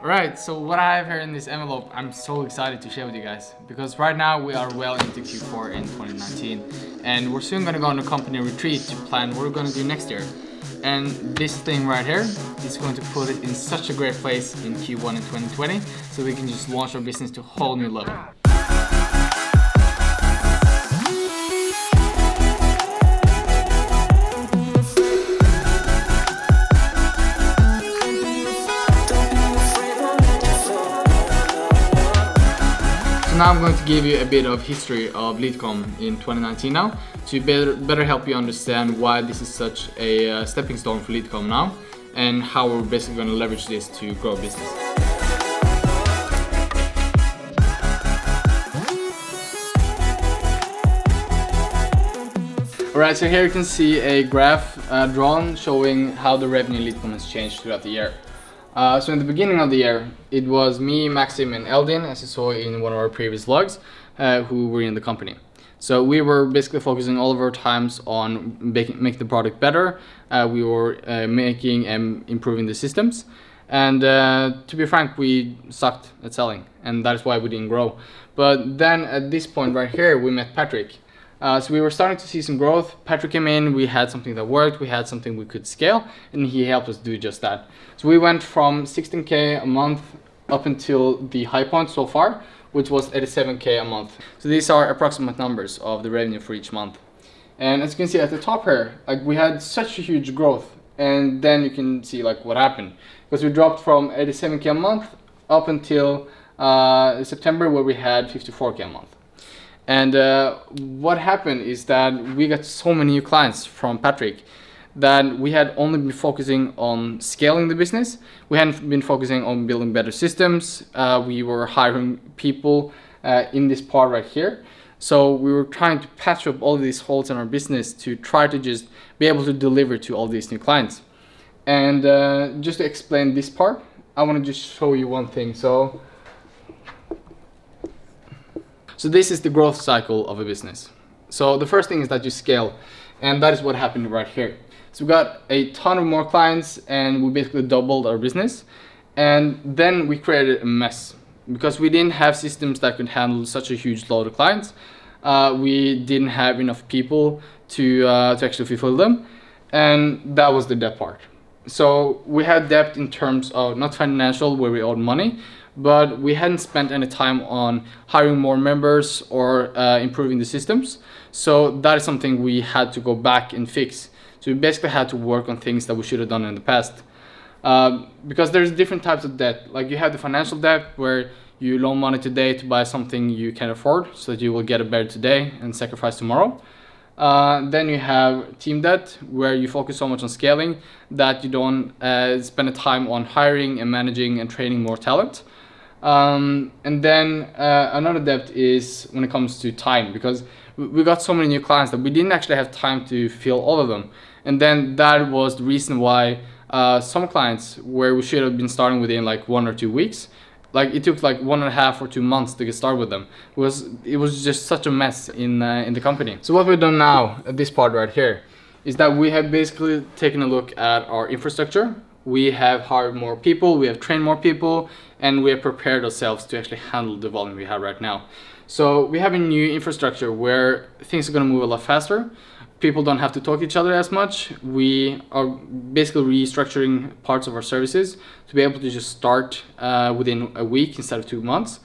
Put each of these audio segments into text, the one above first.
Alright, so what I have here in this envelope, I'm so excited to share with you guys because right now we are well into Q4 in 2019 and we're soon gonna go on a company retreat to plan what we're gonna do next year. And this thing right here is going to put it in such a great place in Q1 in 2020 so we can just launch our business to a whole new level. Now I'm going to give you a bit of history of Leadcom in 2019 now to better help you understand why this is such a stepping stone for Leadcom now and how we're basically going to leverage this to grow business. Alright, so here you can see a graph drawn showing how the revenue Leadcom has changed throughout the year. So in the beginning of the year, it was me, Maxim, and Eldin, as you saw in one of our previous vlogs, who were in the company. So we were basically focusing all of our times on making the product better. We were making and improving the systems. And to be frank, we sucked at selling, and that is why we didn't grow. But then at this point right here, we met Patrick. So we were starting to see some growth. Patrick came in, we had something that worked, we had something we could scale, and he helped us do just that. So we went from 16K a month up until the high point so far, which was 87K a month. So these are approximate numbers of the revenue for each month. And as you can see at the top here, like we had such a huge growth, and then you can see like what happened. Because we dropped from 87K a month up until September, where we had 54K a month. And what happened is that we got so many new clients from Patrick that we had only been focusing on scaling the business. We hadn't been focusing on building better systems. We were hiring people in this part right here. So we were trying to patch up all of these holes in our business to try to just be able to deliver to all these new clients. And just to explain this part, I want to just show you one thing. So this is the growth cycle of a business. So the first thing is that you scale, and that is what happened right here. So we got a ton of more clients and we basically doubled our business. And then we created a mess because we didn't have systems that could handle such a huge load of clients. We didn't have enough people to actually fulfill them. And that was the debt part. So we had debt in terms of not financial, where we owed money, but we hadn't spent any time on hiring more members or improving the systems. So that is something we had to go back and fix. So we basically had to work on things that we should have done in the past. Because there's different types of debt. Like you have the financial debt where you loan money today to buy something you can afford so that you will get it better today and sacrifice tomorrow. Then you have team debt, where you focus so much on scaling that you don't spend the time on hiring and managing and training more talent. And then another debt is when it comes to time, because we got so many new clients that we didn't actually have time to fill all of them. And then that was the reason why some clients where we should have been starting within like 1 or 2 weeks, like it took like 1.5 or 2 months to get started with them. It was just such a mess in the company. So what we've done now at this part right here is that we have basically taken a look at our infrastructure. We have hired more people, we have trained more people, and we have prepared ourselves to actually handle the volume we have right now. So we have a new infrastructure where things are going to move a lot faster. People don't have to talk to each other as much. We are basically restructuring parts of our services to be able to just start within a week instead of 2 months.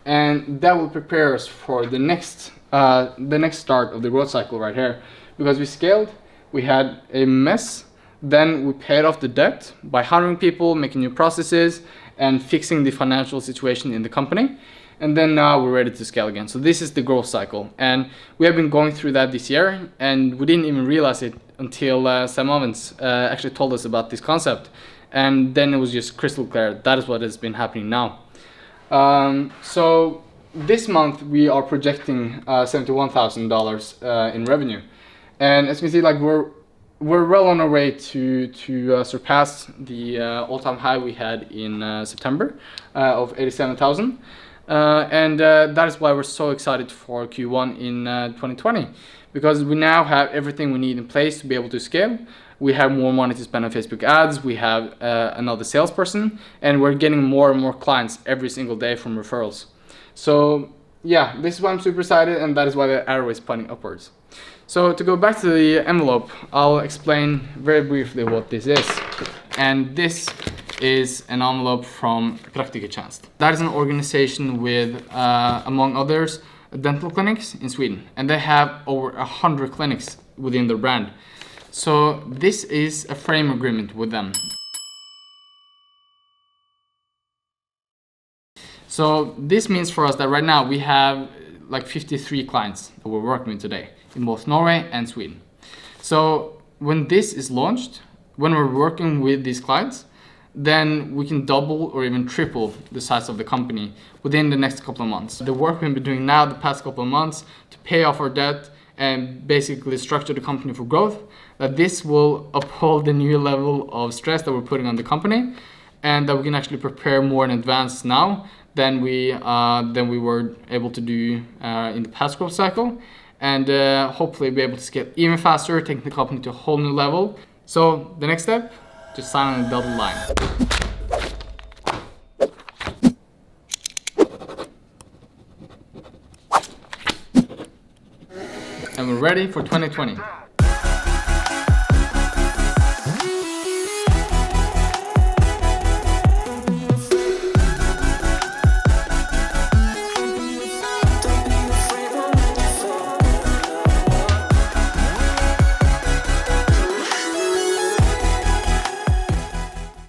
And that will prepare us for the next start of the growth cycle right here. Because we scaled, we had a mess, then we paid off the debt by hiring people, making new processes, and fixing the financial situation in the company. And then now we're ready to scale again. So this is the growth cycle. And we have been going through that this year, and we didn't even realize it until Sam Ovens actually told us about this concept. And then it was just crystal clear. That is what has been happening now. So this month we are projecting $71,000 in revenue. And as you can see, like we're well on our way to surpass the all-time high we had in September of 87,000. And that is why we're so excited for Q1 in 2020, because we now have everything we need in place to be able to scale. we have more money to spend on Facebook ads, we have another salesperson, and we're getting more and more clients every single day from referrals. So yeah, this is why I'm super excited, and that is why the arrow is pointing upwards. So to go back to the envelope, I'll explain very briefly what this is. And this is an envelope from Praktikertjänst. That is an organization with, among others, dental clinics in Sweden. And they have over 100 clinics within their brand. So this is a frame agreement with them. So this means for us that right now we have like 53 clients that we're working with today in both Norway and Sweden. So when this is launched, when we're working with these clients, then we can double or even triple the size of the company within the next couple of months. The work we've been doing now the past couple of months to pay off our debt and basically structure the company for growth, that this will uphold the new level of stress that we're putting on the company, and that we can actually prepare more in advance now than we were able to do in the past growth cycle, and hopefully be able to scale even faster, taking the company to a whole new level. So the next step, just sign on the dotted line. And we're ready for 2020.